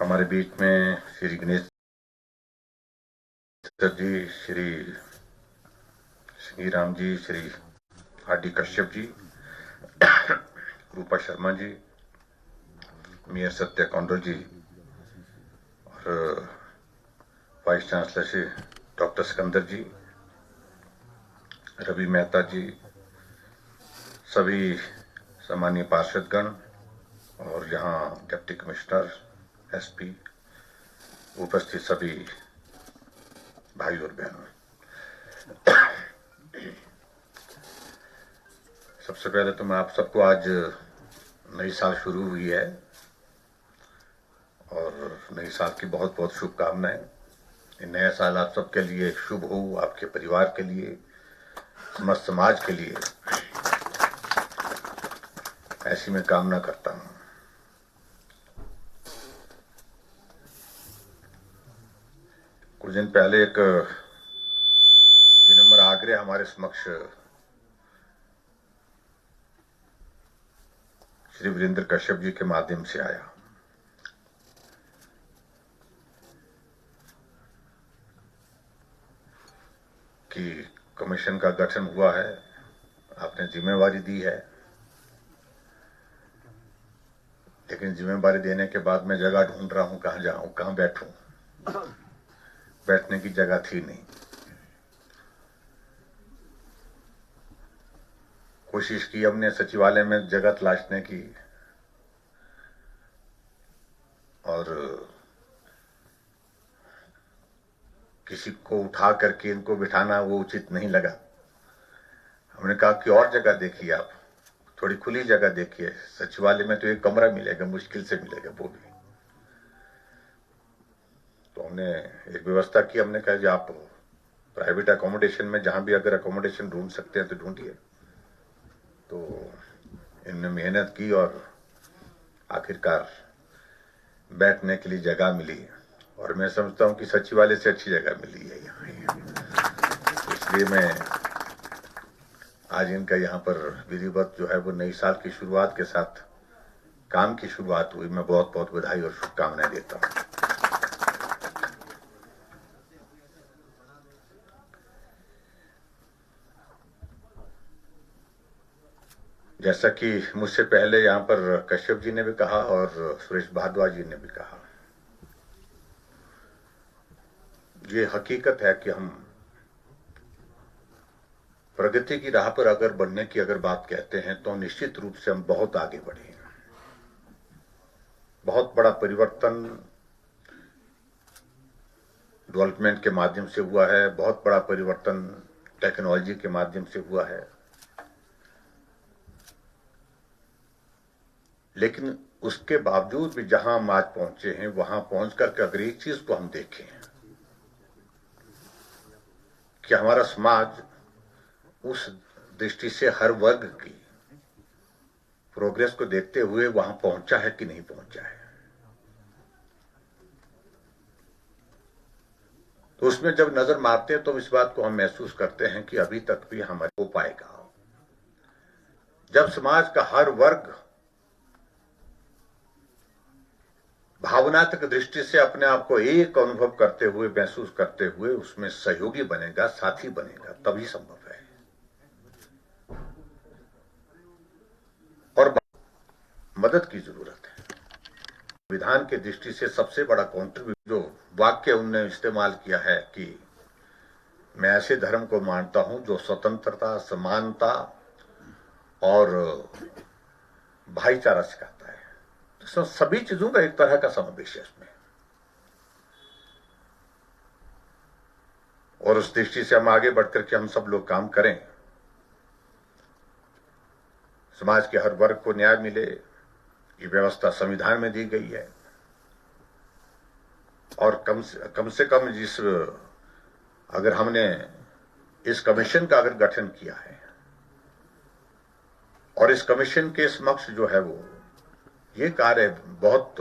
हमारे बीच में श्री गणेश जी, श्री राम जी, श्री आर.डी. कश्यप जी, रूपा शर्मा जी, मेयर सत्या कौंडल जी और vice chancellor Shri doctor Sikandar ji, Ravi Mehta ji, सभी सम्मानीय पार्षदगण और यहाँ डिप्टी कमिश्नर, एसपी, उपस्थित सभी भाई और बहनों, सबसे पहले तो मैं आप सबको, आज नई साल शुरू हुई है और नई साल की बहुत बहुत शुभकामनाएं। नया साल आप सबके लिए शुभ हो, आपके परिवार के लिए, समस्त समाज के लिए, ऐसी मैं कामना करता हूं। कुछ दिन पहले एक विनम्र आग्रह हमारे समक्ष श्री वीरेंद्र कश्यप जी के माध्यम से आया कि कमीशन का गठन हुआ है, आपने जिम्मेवारी दी है, लेकिन जिम्मेवारी देने के बाद मैं जगह ढूंढ रहा हूं, कहां जाऊं, कहां बैठूं। बैठने की जगह थी नहीं। कोशिश की हमने सचिवालय में जगह तलाशने की और किसी को उठा करके इनको बिठाना वो उचित नहीं लगा। हमने कहा कि और जगह देखिए, आप थोड़ी खुली जगह देखिए। सचिवालय में तो एक कमरा मिलेगा, मुश्किल से मिलेगा वो भी। तो हमने एक व्यवस्था की, हमने कहा कि आप प्राइवेट अकोमोडेशन में जहां भी अगर अकोमोडेशन ढूंढ सकते हैं तो ढूंढिए। तो इनने मेहनत की और आखिरकार बैठने के लिए जगह मिली और मैं समझता हूं कि सचिवालय से अच्छी जगह मिली है यहाँ। इसलिए मैं आज इनका यहाँ पर विधिवत जो है वो नई साल की शुरुआत के साथ काम की शुरुआत हुई। मैं बहुत बहुत बधाई और शुभकामनाएं देता हूं। जैसा कि मुझसे पहले यहाँ पर कश्यप जी ने भी कहा और सुरेश भारद्वाज जी ने भी कहा, ये हकीकत है कि हम प्रगति की राह पर अगर बढ़ने की अगर बात कहते हैं तो निश्चित रूप से हम बहुत आगे बढ़े हैं। बहुत बड़ा परिवर्तन डेवलपमेंट के माध्यम से हुआ है, बहुत बड़ा परिवर्तन टेक्नोलॉजी के माध्यम से हुआ है, लेकिन उसके बावजूद भी जहां हम आज पहुंचे हैं वहां पहुंच करके अगर एक चीज को हम देखें कि हमारा समाज उस दृष्टि से हर वर्ग की प्रोग्रेस को देखते हुए वहां पहुंचा है कि नहीं पहुंचा है, तो उसमें जब नजर मारते हैं तो इस बात को हम महसूस करते हैं कि अभी तक भी हमारे हो पाएगा। जब समाज का हर वर्ग भावनात्मक दृष्टि से अपने आप को एक अनुभव करते हुए, महसूस करते हुए उसमें सहयोगी बनेगा, साथी बनेगा, तभी संभव है। और मदद की जरूरत है। संविधान की दृष्टि से सबसे बड़ा कॉन्ट्रीब्यूशन जो वाक्य उन्होंने इस्तेमाल किया है कि मैं ऐसे धर्म को मानता हूं जो स्वतंत्रता, समानता और भाईचारा सिखाता है, तो सभी चीजों का एक तरह का समावेश है इसमें। और उस दृष्टि से हम आगे बढ़कर के हम सब लोग काम करें, समाज के हर वर्ग को न्याय मिले, ये व्यवस्था संविधान में दी गई है। और कम से कम जिस अगर हमने इस कमीशन का अगर गठन किया है और इस कमीशन के समक्ष जो है वो ये कार्य बहुत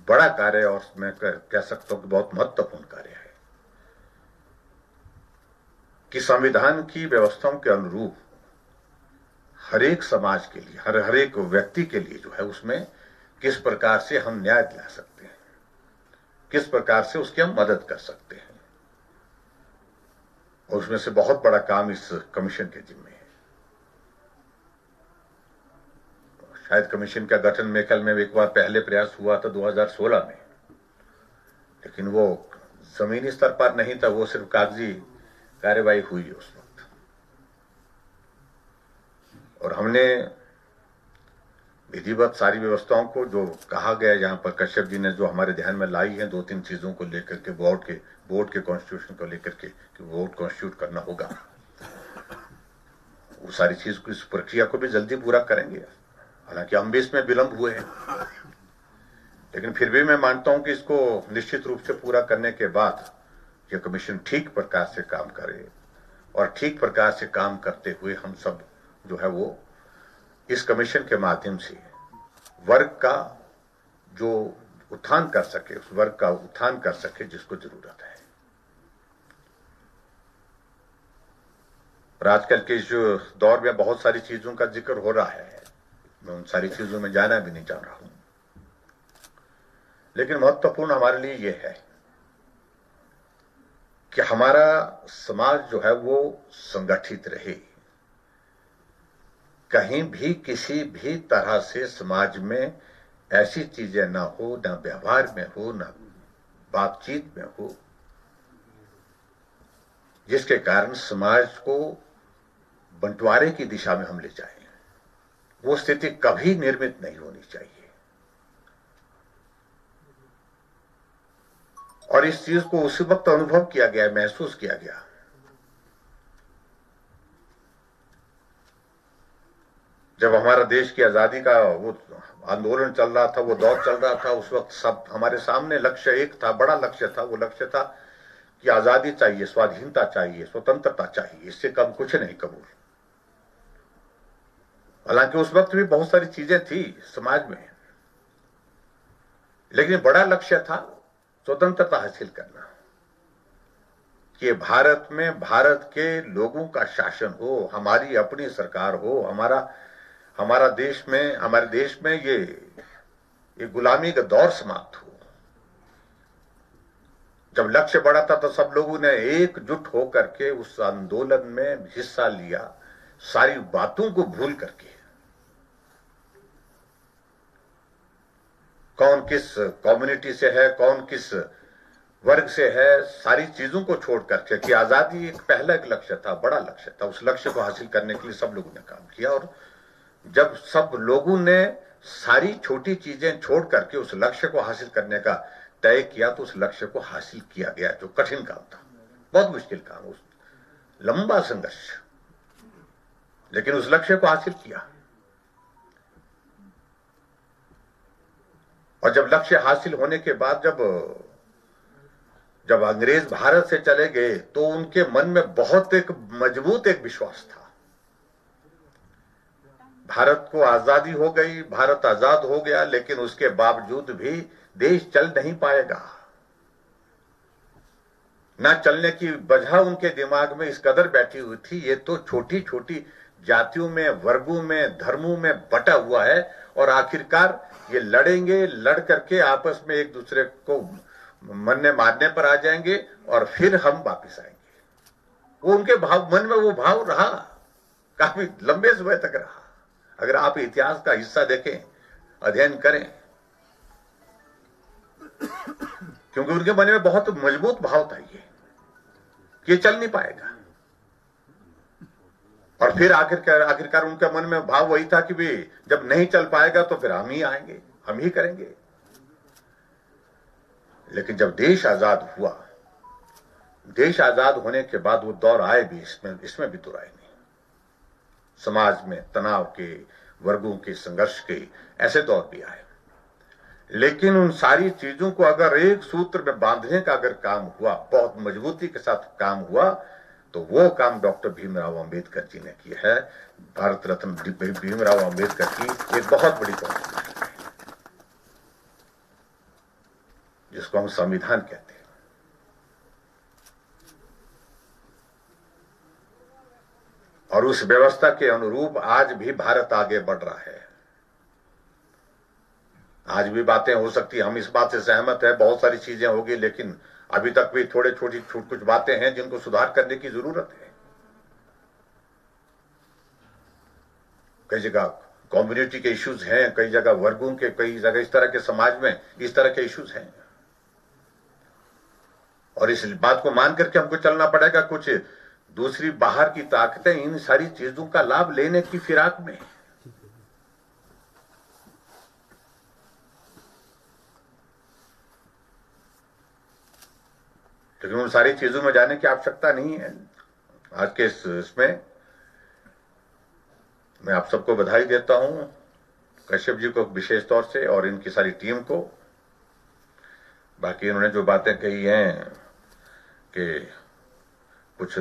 बड़ा कार्य और मैं कह सकता हूं कि बहुत महत्वपूर्ण कार्य है कि संविधान की व्यवस्थाओं के अनुरूप हर एक समाज के लिए, हर एक व्यक्ति के लिए जो है उसमें किस प्रकार से हम न्याय दिला सकते हैं, किस प्रकार से उसकी हम मदद कर सकते हैं। और उसमें से बहुत बड़ा काम इस कमीशन के जिम्मे है। शायद कमीशन का गठन मेरे ख्याल में एक बार पहले प्रयास हुआ था 2016 में, लेकिन वो जमीनी स्तर पर नहीं था, वो सिर्फ कागजी कार्यवाही हुई उस वक्त। और हमने विधिवत सारी व्यवस्थाओं को जो कहा गया, जहां पर कश्यप जी ने जो हमारे ध्यान में लाई है 2-3 चीजों को लेकर के, बोर्ड के कॉन्स्टिट्यूशन को लेकर के कि वोट कॉन्स्टिट्यूट करना होगा, वो सारी चीज को, इस प्रक्रिया को भी जल्दी पूरा करेंगे। हालांकि हम भी इसमें विलंब हुए हैं, लेकिन फिर भी मैं मानता हूं कि इसको निश्चित रूप से पूरा करने के बाद यह कमीशन ठीक प्रकार से काम करे, और ठीक प्रकार से काम करते हुए हम सब जो है वो इस कमीशन के माध्यम से वर्ग का जो उत्थान कर सके, उस वर्ग का उत्थान कर सके जिसको जरूरत है। और आजकल के इस दौर में बहुत सारी चीजों का जिक्र हो रहा है, मैं उन सारी चीजों में जाना भी नहीं चाह रहा हूं, लेकिन महत्वपूर्ण हमारे लिए यह है कि हमारा समाज जो है वो संगठित रहे। कहीं भी किसी भी तरह से समाज में ऐसी चीजें ना हो, ना व्यवहार में हो, ना बातचीत में हो, जिसके कारण समाज को बंटवारे की दिशा में हम ले जाएं। वो स्थिति कभी निर्मित नहीं होनी चाहिए। और इस चीज को उसी वक्त अनुभव किया गया, महसूस किया गया जब हमारा देश की आजादी का वो आंदोलन चल रहा था, वो दौर चल रहा था। उस वक्त सब हमारे सामने लक्ष्य एक था, बड़ा लक्ष्य था। वो लक्ष्य था कि आजादी चाहिए, स्वाधीनता चाहिए, स्वतंत्रता चाहिए, इससे कम कुछ नहीं कबूल। हालांकि उस वक्त भी बहुत सारी चीजें थी समाज में, लेकिन बड़ा लक्ष्य था स्वतंत्रता हासिल करना, कि भारत में भारत के लोगों का शासन हो, हमारी अपनी सरकार हो, हमारे देश में ये गुलामी का दौर समाप्त हो। जब लक्ष्य बड़ा था तो सब लोगों ने एकजुट होकर के उस आंदोलन में हिस्सा लिया, सारी बातों को भूल करके। कौन किस कम्युनिटी से है, कौन किस वर्ग से है, सारी चीजों को छोड़ करके, कि आजादी एक पहला एक लक्ष्य था, बड़ा लक्ष्य था। उस लक्ष्य को हासिल करने के लिए सब लोगों ने काम किया। और जब सब लोगों ने सारी छोटी चीजें छोड़ करके उस लक्ष्य को हासिल करने का तय किया, तो उस लक्ष्य को हासिल किया गया, जो कठिन काम था, बहुत मुश्किल काम, उस लंबा संघर्ष, लेकिन उस लक्ष्य को हासिल किया। और जब लक्ष्य हासिल होने के बाद जब अंग्रेज भारत से चले गए, तो उनके मन में बहुत एक मजबूत एक विश्वास था। भारत को आजादी हो गई, भारत आजाद हो गया, लेकिन उसके बावजूद भी देश चल नहीं पाएगा। ना चलने की वजह उनके दिमाग में इस कदर बैठी हुई थी, ये तो छोटी छोटी जातियों में, वर्गों में, धर्मों में बटा हुआ है, और आखिरकार ये लड़ेंगे, लड़ करके आपस में एक दूसरे को मरने मारने पर आ जाएंगे, और फिर हम वापिस आएंगे। वो उनके मन में वो भाव रहा, काफी लंबे समय तक रहा। अगर आप इतिहास का हिस्सा देखें, अध्ययन करें, क्योंकि उनके मन में बहुत मजबूत भाव था ये चल नहीं पाएगा। और फिर आखिरकार उनके मन में भाव वही था कि भी जब नहीं चल पाएगा तो फिर हम ही आएंगे, हम ही करेंगे। लेकिन जब देश आजाद हुआ, देश आजाद होने के बाद वो दौर आए भी, इसमें भी दुराई नहीं। समाज में तनाव के, वर्गों के संघर्ष के ऐसे दौर भी आए, लेकिन उन सारी चीजों को अगर एक सूत्र में बांधने का अगर काम हुआ, बहुत मजबूती के साथ काम हुआ, तो वो काम डॉक्टर भीमराव अंबेडकर जी ने किया है। भारत रत्न भीमराव अंबेडकर की एक बहुत बड़ी कॉन्ट्रिब्यूशन है, जिसको हम संविधान कहते हैं। और उस व्यवस्था के अनुरूप आज भी भारत आगे बढ़ रहा है। आज भी बातें हो सकती है, हम इस बात से सहमत है, बहुत सारी चीजें होगी, लेकिन अभी तक भी थोड़े छोटी कुछ बातें हैं जिनको सुधार करने की जरूरत है। कई जगह कम्युनिटी के इश्यूज हैं, कई जगह वर्गों के, कई जगह इस तरह के समाज में इस तरह के इश्यूज हैं, और इस बात को मान करके हमको चलना पड़ेगा। कुछ दूसरी बाहर की ताकतें इन सारी चीजों का लाभ लेने की फिराक में, लेकिन उन सारी चीजों में जाने की आवश्यकता नहीं है। आज के इसमें मैं आप सबको बधाई देता हूं, कश्यप जी को विशेष तौर से और इनकी सारी टीम को। बाकी इन्होंने जो बातें कही हैं कि कुछ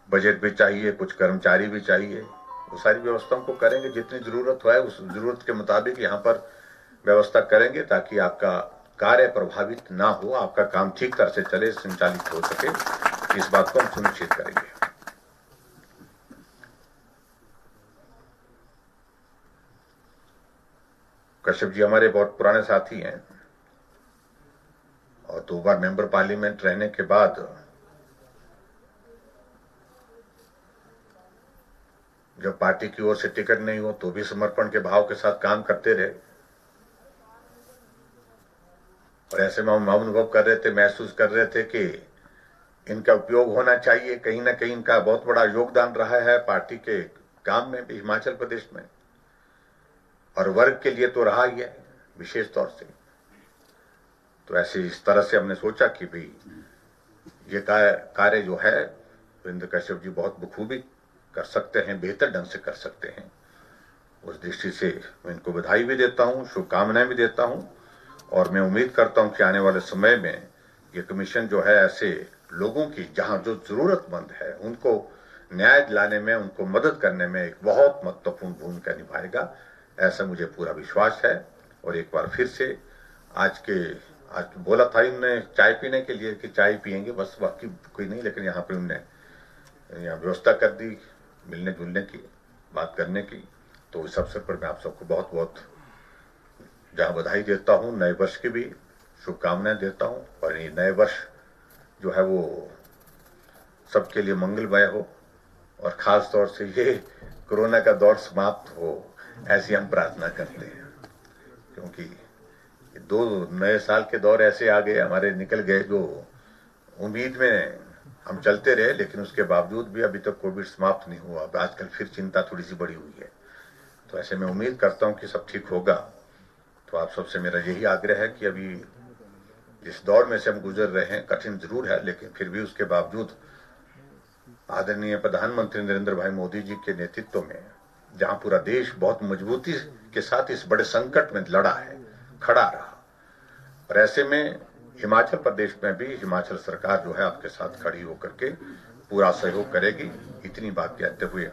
बजट भी चाहिए, कुछ कर्मचारी भी चाहिए, वो सारी व्यवस्थाओं को करेंगे, जितनी जरूरत है उस जरूरत के मुताबिक यहाँ पर व्यवस्था करेंगे, ताकि आपका कार्य प्रभावित ना हो, आपका काम ठीक तरह से चले, संचालित हो सके, इस बात को हम सुनिश्चित करेंगे। कश्यप जी हमारे बहुत पुराने साथी हैं, और 2 बार मेंबर पार्लियामेंट रहने के बाद जब पार्टी की ओर से टिकट नहीं हो तो भी समर्पण के भाव के साथ काम करते रहे, और ऐसे में हम अनुभव कर रहे थे, महसूस कर रहे थे कि इनका उपयोग होना चाहिए। कहीं ना कहीं इनका बहुत बड़ा योगदान रहा है पार्टी के काम में भी हिमाचल प्रदेश में, और वर्ग के लिए तो रहा ही है विशेष तौर से। तो ऐसे इस तरह से हमने सोचा कि भाई ये कार्य जो है वीरेंद्र कश्यप जी बहुत बखूबी कर सकते हैं, बेहतर ढंग से कर सकते हैं। उस दृष्टि से मैं इनको बधाई भी देता हूं, शुभकामनाएं भी देता हूं, और मैं उम्मीद करता हूं कि आने वाले समय में ये कमीशन जो है ऐसे लोगों की जहां जो जरूरतमंद है उनको न्याय दिलाने में, उनको मदद करने में एक बहुत महत्वपूर्ण भूमिका निभाएगा, ऐसा मुझे पूरा विश्वास है। और एक बार फिर से आज बोला था इनने चाय पीने के लिए कि चाय पियेंगे बस, बाकी कोई नहीं, लेकिन यहाँ पे उनने यहाँ व्यवस्था कर दी मिलने जुलने की, बात करने की। तो इस अवसर पर मैं आप सबको बहुत बहुत जहां बधाई देता हूं, नए वर्ष की भी शुभकामनाएं देता हूं, और ये नए वर्ष जो है वो सबके लिए मंगलमय हो, और खास तौर से ये कोरोना का दौर समाप्त हो, ऐसी हम प्रार्थना करते हैं। क्योंकि 2 नए साल के दौर ऐसे आ गए, हमारे निकल गए, जो उम्मीद में हम चलते रहे, लेकिन उसके बावजूद भी अभी तक कोविड समाप्त नहीं हुआ। अब आजकल फिर चिंता थोड़ी सी बढ़ी हुई है। तो ऐसे में उम्मीद करता हूं कि सब ठीक होगा। तो आप सबसे मेरा यही आग्रह है कि अभी जिस दौर में से हम गुजर रहे हैं, कठिन जरूर है, लेकिन फिर भी उसके बावजूद आदरणीय प्रधानमंत्री नरेंद्र भाई मोदी जी के नेतृत्व में जहां पूरा देश बहुत मजबूती के साथ इस बड़े संकट में लड़ा है, खड़ा रहा, और ऐसे में हिमाचल प्रदेश में भी हिमाचल सरकार जो है आपके साथ खड़ी होकर के पूरा सहयोग करेगी। इतनी बात कहते हुए